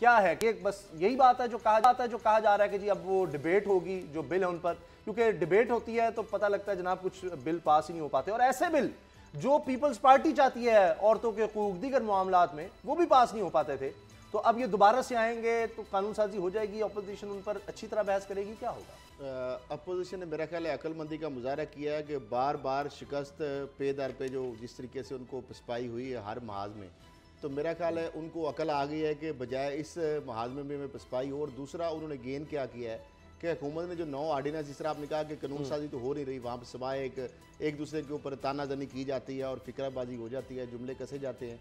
क्या है? कि बस यही बात है जो कहा जा रहा है कि जी अब वो डिबेट होगी, जो बिल है उन पर, क्योंकि डिबेट होती है तो पता लगता है जनाब कुछ बिल पास ही नहीं हो पाते, और ऐसे बिल जो पीपल्स पार्टी चाहती है औरतों के हकूक दीगर मामलात में, वो भी पास नहीं हो पाते थे। तो अब ये दोबारा से आएंगे तो कानून साजी हो जाएगी, अपोजिशन उन पर अच्छी तरह बहस करेगी, क्या होगा? अपोजिशन ने मेरा ख्याल है अक्लमंदी का मुजाहरा किया है कि बार बार शिकस्त पे दर पे जो जिस तरीके से उनको पसपाई हुई है हर महाज में, तो मेरा ख्याल है उनको अकल आ गई है कि बजाय इस महाज में पसपाई हो। और दूसरा उन्होंने गेन क्या किया है कि हुकूमत ने जो 9 आर्डिनेंस, जिस तरह आपने कहा कि कानून साजी तो हो नहीं रही, वहाँ पर सवाए एक दूसरे के ऊपर तानाजनी की जाती है और फिक्राबाजी हो जाती है, जुमले कसे जाते हैं,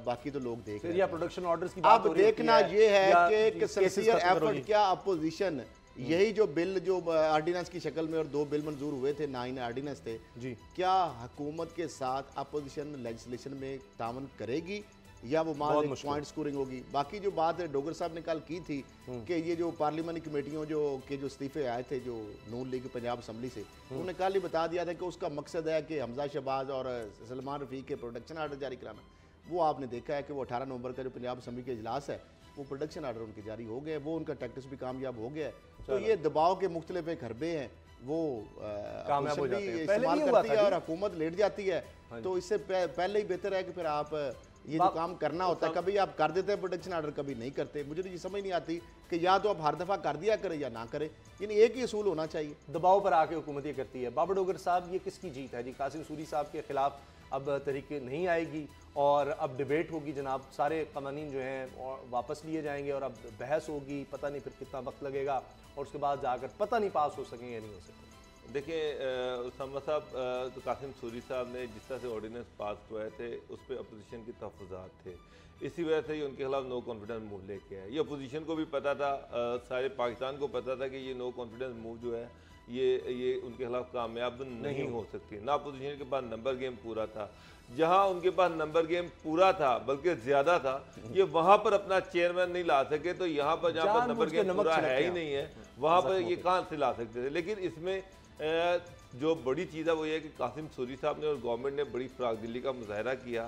बाकी तो लोग देख रहे हैं। प्रोडक्शन ऑर्डर्स की बात अब देखना ये है कि सिंसियर एफर्ट क्या अपोजिशन, यही जो बिल जो ऑर्डिनेंस की शक्ल में और 2 बिल मंजूर हुए थे, 9 ऑर्डिनेंस थे जी, क्या हुकूमत के साथ अपोजिशन लेजिस्लेशन में तावन करेगी या वो माल पॉइंट स्कोरिंग होगी? बाकी जो बात है डोगर साहब ने कल की थी कि ये जो पार्लियामेंट्री कमेटियों जो इस्तीफे आए थे जो नून लीग पंजाब असम्बली से, उन्होंने कल ही बता दिया था कि उसका मकसद है कि हमजा शहबाज और सलमान रफीक के प्रोटेक्शन आर्डर जारी कराना। वो आपने देखा है कि वो 18 नवंबर का जो पंजाब असम्बली का इजलास है, वो प्रोटेक्शन आर्डर उनके जारी हो गए, वो उनका टैक्टिक्स भी कामयाब हो गया है। तो ये दबाव के मुख्तलिफ एक हरबे हैं, वो कामयाब हो जाते हैं, इस्तेमाल करती है और हुकूमत लेट जाती है। तो इससे पहले ही बेहतर है कि फिर आप ये जो काम करना होता है, कभी आप कर देते हैं प्रोटेक्शन आर्डर, कभी नहीं करते। मुझे तो ये समझ नहीं आती कि या तो आप हर दफ़ा कर दिया करें या ना करें, यानी एक ही असूल होना चाहिए। दबाव पर आके हुकूमत ये करती है। बाबर डोगर साहब, ये किसकी जीत है जी? कासिम सूरी साहब के खिलाफ अब तहरीक नहीं आएगी और अब डिबेट होगी जनाब, सारे कवानीन जो हैं वापस लिए जाएंगे और अब बहस होगी, पता नहीं फिर कितना वक्त लगेगा और उसके बाद जाकर पता नहीं पास हो सकेंगे या नहीं हो सकेंगे। देखिए उसामा साहब, तो कासिम सूरी साहब ने जिस तरह से ऑर्डिनेंस पास हुए थे उस पर अपोजिशन के तहफ़्फ़ुज़ात थे, इसी वजह से ही उनके खिलाफ नो कॉन्फिडेंस मूव लेके आए। ये अपोजिशन को भी पता था, सारे पाकिस्तान को पता था कि ये नो कॉन्फिडेंस मूव जो है ये उनके खिलाफ कामयाब नहीं हो सकती ना। अपोजिशन के पास नंबर गेम पूरा था, जहां उनके पास नंबर गेम पूरा था बल्कि ज्यादा था, ये वहां पर अपना चेयरमैन नहीं ला सके, तो यहाँ पर जहाँ पर नंबर गेम पूरा है ही नहीं है वहां पर ये कहाँ से ला सकते थे। लेकिन इसमें जो बड़ी चीज़ है वो ये कि कासिम सूरी साहब ने और गवर्नमेंट ने बड़ी फरागदिली का मुजाहरा किया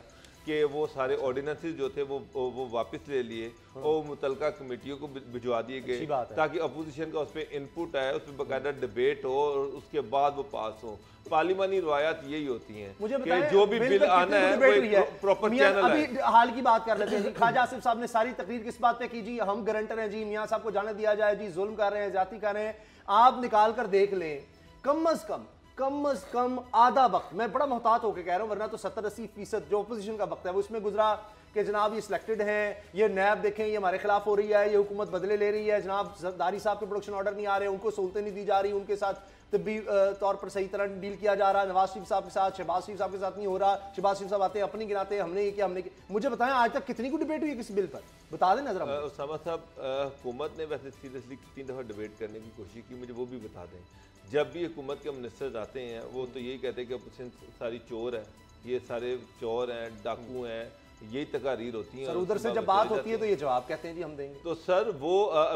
कि वो सारे ऑर्डिनेंसेस जो थे वो वापस ले लिए और मुतलका कमेटियों को भिजवा दिए गए ताकि अपोजिशन का उस पर इनपुट आए, उस पर बाकायदा डिबेट हो और उसके बाद वो पास हो। पार्लिमानी रवायात यही होती हैं कि जो भी बिल आना है वो प्रॉपर चैनल है। अभी हाल की बात कर लेते हैं जी। ख्वाजा आसिफ साहब ने सारी तकरीर किस बात पे की जी, हम गारंटर हैं जी, मियां साहब को जाने दिया जाए जी, जुल्म कर रहे हैं, ज्यादती कर रहे हैं। आप निकाल कर देख लें, कम अज कम आधा वक्त, मैं बड़ा मोहतात होकर कह रहा हूं, वरना तो 70-80% जो अपोजिशन का वक्त है वो इसमें गुजरा कि जनाब ये सिलेक्टेड हैं, ये नैब देखें ये हमारे खिलाफ हो रही है, ये हुकूमत बदले ले रही है, जनाब जरदारी साहब के प्रोडक्शन ऑर्डर नहीं आ रहे, उनको सहूलतें नहीं दी जा रही, उनके साथ तब्बी तौर पर सही तरह डील किया जा रहा है, नवाज शरीफ साहब के साथ, शहबाज शरीफ साहब के साथ नहीं हो रहा, शहबाज शरीफ साहब आते हैं अपनी गिनाते हैं, हमने ये किया, हमने किया। मुझे बताएं आज तक कितनी को डिबेट हुई है किस बिल पर, बता दें नजर। उसामा साहब, हुकूमत ने वैसे सीरियसली 3 दफ़ा डिबेट करने की कोशिश की, मुझे वो भी बता दें। जब भी हुकूमत के मिनिस्टर्स आते हैं वो तो यही कहते हैं कि अपोजिशन सारी चोर है, ये सारे चोर हैं, डाकू हैं, यही तकारीर होती हैं। सर उधर से जब बात होती है तो ये जवाब कहते हैं जी हम देंगे। तो सर वो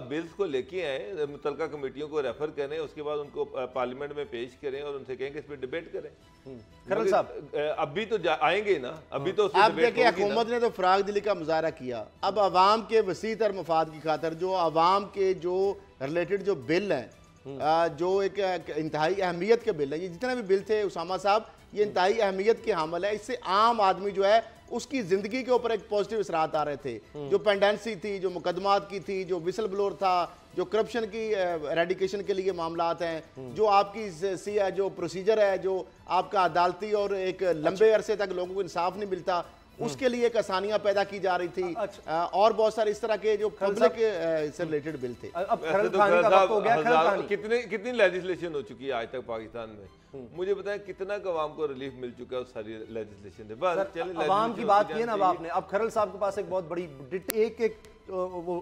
बिल्स को लेके आए, मुतलका कमेटियों को रेफर करें, उसके बाद उनको पार्लियामेंट में पेश करें और उनसे कहें कि इस पर डिबेट करें। खरल साहब अभी तो आएंगे ना, अभी तो आप देखिए हुकूमत ने तो फराग दिली का मुजाहरा किया। अब आवाम के वसी तर मफाद की खातर जो आवाम के जो रिलेटेड जो बिल हैं, जो एक इंतहाई अहमियत के बिल है, ये जितने भी बिल थे उसामा साहब, ये इंतहाई अहमियत के हामिल है। इससे आम आदमी जो है उसकी जिंदगी के ऊपर एक पॉजिटिव असरात आ रहे थे। जो पेंडेंसी थी, जो मुकदमात की थी, जो विसल ब्लोअर था, जो करप्शन की एरेडिकेशन के लिए मामलात हैं, जो आपकी जो प्रोसीजर है, जो आपका अदालती और एक लंबे अरसे तक लोगों को इंसाफ नहीं मिलता, उसके लिए एक आसानियां पैदा की जा रही थी। और बहुत सारे इस तरह के जो पब्लिक से रिलेटेड बिल थे। कितनी लेजिस्लेशन हो चुकी है आज तक पाकिस्तान में, मुझे बताएं कितना आवाम को रिलीफ मिल चुका है उस सारी लेजिस्लेशन से। बस चलिए आवाम की बात की है ना अब आपने, अब खरल साहब के पास एक बहुत बड़ी एक वो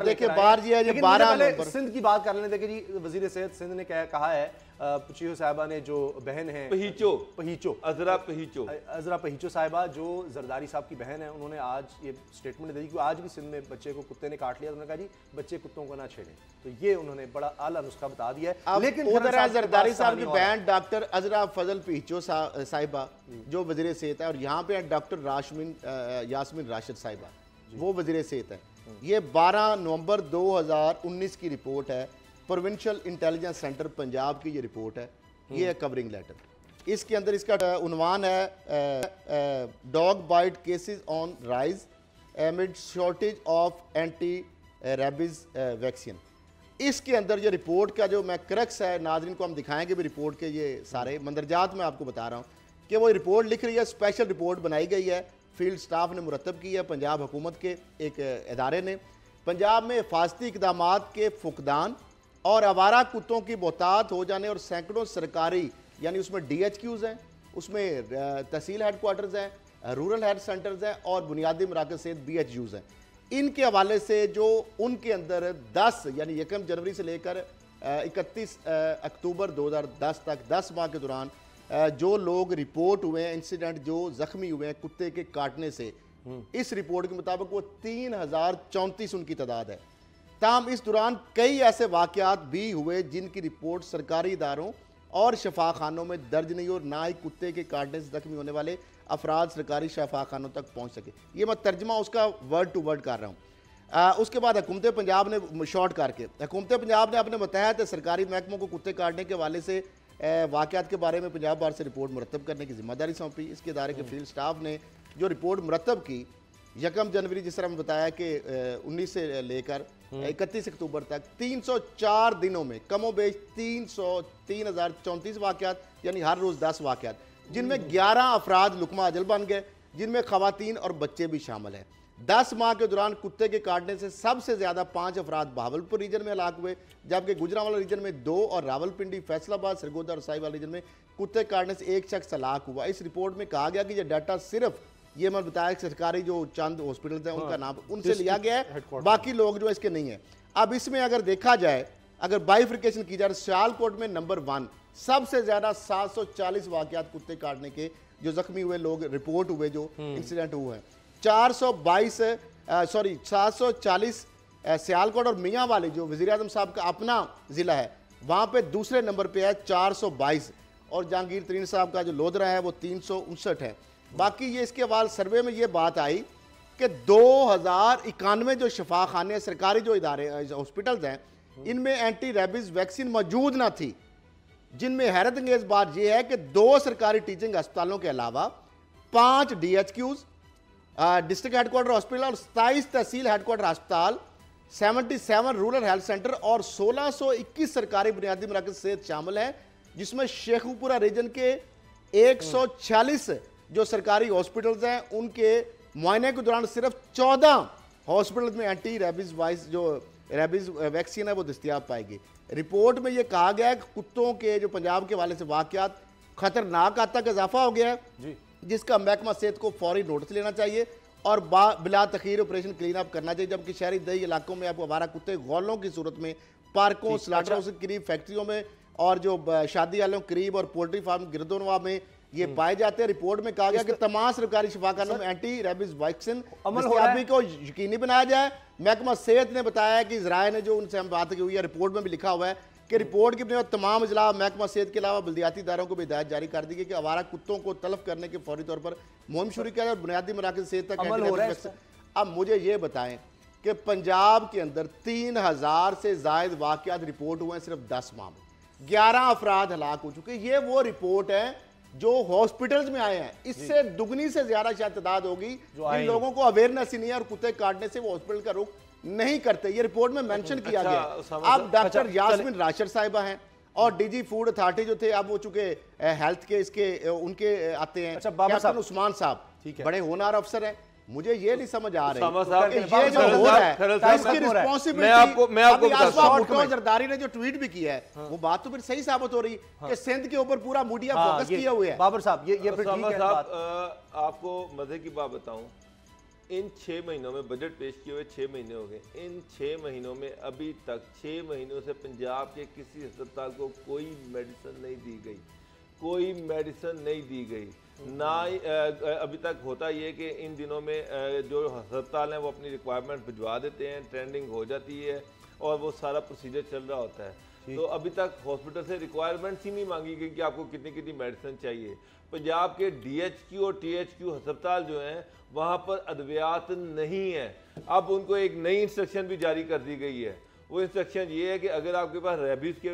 देखिए बाहर जी है, 12 सिंध की बात कर लेने देखिए जी। वजीर सेहत सिंध ने कहा है पुचियो साहिबा ने जो बहन है अजरा पहीचो साहिबा जो जरदारी साहब की बहन है, उन्होंने आज ये स्टेटमेंट दी कि आज भी सिंध में बच्चे को कुत्ते ने काट लिया। उन्होंने कहा जी बच्चे कुत्तों को ना छेड़ें, तो ये उन्होंने बड़ा आला नुस्खा बता दिया है। लेकिन उधर जरदारी साहब की बहन डॉक्टर अजरा फजल पहीचो साहिबा जो वजीर सेहत है, और यहाँ पे डॉक्टर यास्मीन राशिद साहिबा वो वजीर सेहत है। ये 12 नवंबर 2019 की रिपोर्ट है, प्रोविंशियल इंटेलिजेंस सेंटर पंजाब की ये रिपोर्ट है। ये है कवरिंग लेटर। इसके अंदर इसका उन्वान है dog bite cases on rise amid shortage of anti rabies vaccine. इसके अंदर ये रिपोर्ट का जो मैं क्रक्स है, नाज़रीन को हम दिखाएंगे भी रिपोर्ट के ये सारे मंदरजात मैं आपको बता रहा हूँ कि वो रिपोर्ट लिख रही है। स्पेशल रिपोर्ट बनाई गई है, फील्ड स्टाफ ने मुरतब की है पंजाब हुकूमत के एक इदारे ने। पंजाब में हिफाजती इक़दामात के फुकदान और आवारा कुत्तों की बहुतात हो जाने और सैकड़ों सरकारी यानी उसमें DHQs हैं, उसमें तहसील हेडक्वार्टर्स हैं, रूरल हेल्थ सेंटर्स हैं और बुनियादी मराकज़ सहित BHUs हैं। इनके हवाले से जो उनके अंदर 10 यानी 1 जनवरी से लेकर 31 अक्टूबर 2010 तक 10 माह के दौरान जो लोग रिपोर्ट हुए हैं, इंसिडेंट जो जख्मी हुए हैं कुत्ते के काटने से, इस रिपोर्ट के मुताबिक वो 3034 उनकी तादाद है। ताम इस दौरान कई ऐसे वाकयात भी हुए जिनकी रिपोर्ट सरकारी इदारों और शफाखानों में दर्ज नहीं और ना ही कुत्ते के काटने से जख्मी होने वाले अफराद सरकारी शफाखानों तक पहुँच सके। ये मैं तर्जमा उसका वर्ड टू वर्ड कर रहा हूँ। उसके बाद हुकूमत पंजाब ने शॉर्ट करके हुकूमत पंजाब ने अपने मतहत सरकारी महकमों को कुत्ते काटने के हवाले से वाक़यात के बारे में पंजाब बार से रिपोर्ट मुरतब करने की जिम्मेदारी सौंपी। इसके इदारे के फील्ड स्टाफ ने जो रिपोर्ट मुरतब की 1 जनवरी जिस तरह मैंने बताया कि 19 से लेकर 31 अक्टूबर तक 304 दिनों में कमोबेश 3034 वाक़यात यानी हर रोज़ 10 वाक़यात, जिनमें 11 अफराद लुकमा अजल बन गए, जिनमें ख़वातीन और बच्चे भी शामिल हैं। 10 माह के दौरान कुत्ते के काटने से सबसे ज़्यादा 5 अफराद बहावलपुर रीजन में हलाक हुए, जबकि गुजरांवाला रीजन में 2 और रावलपिंडी, फैसलाबाद, सरगोदा और साहिवाल रीजन में कुत्ते काटने से 1 शख्स हलाक हुआ। इस रिपोर्ट में कहा गया कि यह डाटा सिर्फ ये मैं बताया कि सरकारी जो चंद हॉस्पिटल हैं उनका नाम उनसे लिया गया है, बाकी लोग जो इसके नहीं है। अब इसमें अगर देखा जाए अगर बाइफिकेशन की जाए सियालकोट में नंबर 1 सबसे ज्यादा 740 वाकयात कुत्ते काटने के जो जख्मी हुए लोग रिपोर्ट हुए जो इंसिडेंट हुए हैं 740 सियालकोट और मियाँ वाली जो वज़ीर आज़म साहब का अपना ज़िला है वहाँ पे दूसरे नंबर पे है 422 और जहांगीर तरीन साहब का जो लोधरा है वो 359 है। बाकी ये इसके बाद सर्वे में ये बात आई कि 2091 जो शफा खाने सरकारी जो इदारे हॉस्पिटल्स हैं इनमें एंटी रेबीज वैक्सीन मौजूद ना थी, जिनमें हैरत अंगेज बात यह है कि 2 सरकारी टीचिंग अस्पतालों के अलावा 5 DHQs डिस्ट्रिक्ट हेडक्वार्टर हॉस्पिटल और 27 तहसील हेडक्वार्टर अस्पताल 77 रूरल हेल्थ सेंटर और 1621 सरकारी बुनियादी मराकज़ सेहत शामिल हैं, जिसमें शेखुपुरा रीजन के 146 जो सरकारी हॉस्पिटल्स हैं उनके मुआयने के दौरान सिर्फ 14 हॉस्पिटल्स में एंटी रेबीज वाइस जो रेबीज वैक्सीन है वो दस्तियाब पाएगी। रिपोर्ट में ये कहा गया है कि कुत्तों के जो पंजाब के वाले से वाकयात खतरनाक हद तक इजाफा हो गया है जी, जिसका महकमा सेहत को फौरी नोटिस लेना चाहिए और बिला तखीर ऑपरेशन क्लीन अप करना चाहिए, जबकि शहरी दही इलाकों में आपको आवारा कुत्ते गौलों की सूरत में पार्कों स्लाटर हाउस के करीब फैक्ट्रियों में और जो शादी वालों के करीब और पोल्ट्री फार्म गिरदोनवा में ये पाए जाते हैं। रिपोर्ट में कहा गया कि तमाम सरकारी शिफाखानों में एंटी रेबीज वैक्सीन दस्तयाबी को यकीनी बनाया जाए। महकमा सेहत ने बताया है कि इजराय ने जो उनसे हम बात की हुई है रिपोर्ट में भी लिखा हुआ है कि रिपोर्ट की बुनियाद तमाम अजला महकमा सेहत के अलावा बल्दियाती इदारों को भी हिदायत जारी कर दी गई कि आवारा कुत्तों को तलब करने के फौरी तौर पर मुहिम शुरू किया जाए और बुनियादी मराकज़ सेहत तक अमल हो रहा है। अब मुझे ये बताएं कि पंजाब के अंदर 3000 से जायद वाकयात रिपोर्ट हुए हैं, सिर्फ 10 मामले 11 अफराद हलाक हो चुके। ये वो रिपोर्ट है जो हॉस्पिटल्स में आए हैं, इससे दुगनी से ज्यादा शायद तादाद होगी जिन लोगों को अवेयरनेस ही नहीं है और कुत्ते काटने से वो हॉस्पिटल का रुख नहीं करते। ये रिपोर्ट में मेंशन किया गया। अब डॉक्टर यास्मीन राशर साहिबा हैं और डीजी फूड अथॉरिटी जो थे अब वो चुके हेल्थ के इसके उनके आते हैं कैप्टन उस्मान साहब बड़े होनहार अफसर हैं। मुझे ये नहीं समझ आ रही ये जो हो रहा है इसकी रिस्पॉन्सिबिलिटी जरदारी ने जो ट्वीट भी किया है वो बात तो फिर सही साबित हो रही कि सिंध के ऊपर पूरा मीडिया फोकस किया हुआ है। बाबर साहब ये फिर ठीक है। आपको मजे की बात बताऊं, इन 6 महीनों में बजट पेश किए हुए 6 महीने हो गए। इन 6 महीनों में अभी तक 6 महीनों से पंजाब के किसी अस्पताल को कोई मेडिसिन नहीं दी गई, कोई मेडिसिन नहीं दी गई ना। अभी तक होता ये कि इन दिनों में जो अस्पताल हैं वो अपनी रिक्वायरमेंट भिजवा देते हैं, ट्रेंडिंग हो जाती है और वो सारा प्रोसीजर चल रहा होता है। तो अभी तक हॉस्पिटल से रिक्वायरमेंट्स ही नहीं मांगी गई कि आपको कितनी कितनी मेडिसिन चाहिए। पंजाब के DHQ और THQ अस्पताल जो हैं वहाँ पर अद्वियात नहीं है। अब उनको एक नई इंस्ट्रक्शन भी जारी कर दी गई है। वो इंस्ट्रक्शन ये है कि अगर आपके पास रेबीज के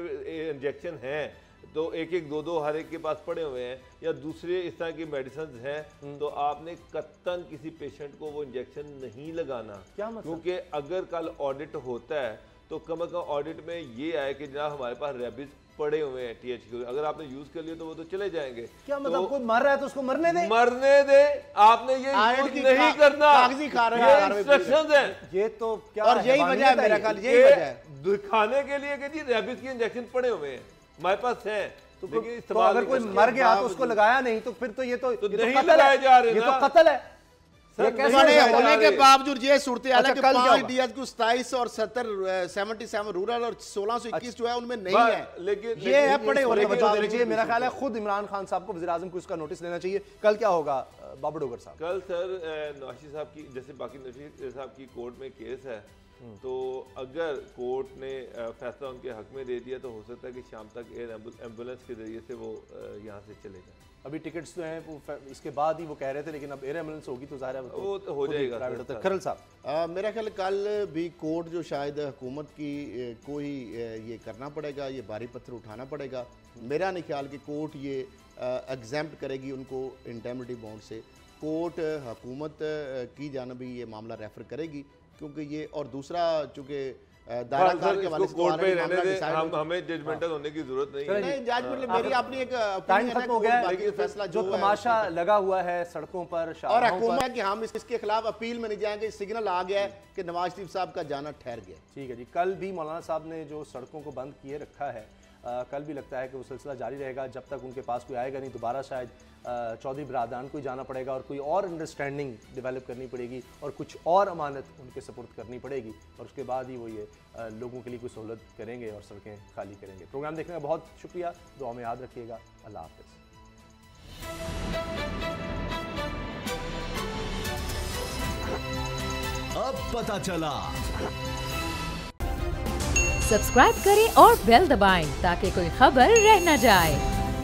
इंजेक्शन हैं तो एक 2 हर एक के पास पड़े हुए हैं या दूसरे इस तरह की मेडिसिन हैं तो आपने कत्तन किसी पेशेंट को वो इंजेक्शन नहीं लगाना। क्या मतलब? क्योंकि अगर कल ऑडिट होता है तो कम से कम ऑडिट में ये आए कि जनाब हमारे पास रेबीज पड़े हुए हैं THQ, अगर आपने यूज कर लिए तो वो तो चले जाएंगे। क्या मतलब? कोई मर रहा है तो उसको मरने दे, आपने ये यूज नहीं करना, ये इंस्ट्रक्शंस हैं। ये तो क्या और यही वजह है मेरा ख्याल, यही वजह है दिखाने के लिए कि जी रेबीज के इंजेक्शन पड़े हुए हैं हमारे पास है। तो अगर कोई मर गया तो उसको लगाया नहीं तो फिर तो ये तो नहीं लगाए जा रहे, ये तो कत्ल है। होने के बावजूद ये सूरत हाल है कि 5 DHQ 27 और 77 रूरल और 1621 जो है उनमें नहीं है, लेकिन ये है पड़े होने के बाद। मेरा ख्याल है खुद इमरान खान साहब को वज़ीर आज़म को इसका नोटिस लेना चाहिए। कल क्या होगा बाबर डोगर साहब? कल सर नवाशी साहब की जैसे बाकी नवाशी साहब की कोर्ट में केस है तो अगर कोर्ट ने फैसला उनके हक में दे दिया तो हो सकता है कि शाम तक एयर एम्बुलेंस के जरिए से वो यहाँ से चले जाए। अभी टिकट्स तो हैं वो इसके बाद ही वो कह रहे थे, लेकिन अब एयर एम्बुलेंस होगी तो ज़ाहिर है वो तो हो जाएगा। खरल साहब मेरा ख्याल कल भी कोर्ट जो शायद हुकूमत की कोई ये करना पड़ेगा, ये भारी पत्थर उठाना पड़ेगा। मेरा नहीं ख्याल कि कोर्ट ये एग्जेम्प्ट करेगी उनको इंडेमनिटी बॉन्ड से। कोर्ट हुकूमत की जानब ही ये मामला रेफर करेगी क्योंकि ये और दूसरा चूँकि दायराकार के वाले कोर्ट पे रहने दे, हमें जजमेंटल होने की जरूरत नहीं है। नहीं जजमेंट मेरी अपनी एक टाइम खत्म हो गया है। फैसला जो तमाशा लगा हुआ है सड़कों पर और हुकूमत है कि हम इसके खिलाफ अपील में नहीं जाएंगे। सिग्नल आ गया है कि नवाज शरीफ साहब का जाना ठहर गया। ठीक है जी। कल भी मौलाना साहब ने जो सड़कों को बंद किए रखा है कल भी लगता है कि वो सिलसिला जारी रहेगा जब तक उनके पास कोई आएगा नहीं। दोबारा शायद चौधरी बरादरान को ही जाना पड़ेगा और कोई और अंडरस्टैंडिंग डेवलप करनी पड़ेगी और कुछ और अमानत उनके सपुर्द करनी पड़ेगी और उसके बाद ही वो ये लोगों के लिए कोई सहूलत करेंगे और सड़कें खाली करेंगे। प्रोग्राम देखने का बहुत शुक्रिया, दुआ में याद रखिएगा। अल्लाह हाफ़िज़। अब पता चला। सब्सक्राइब करें और बेल दबाएं ताकि कोई खबर रह न जाए।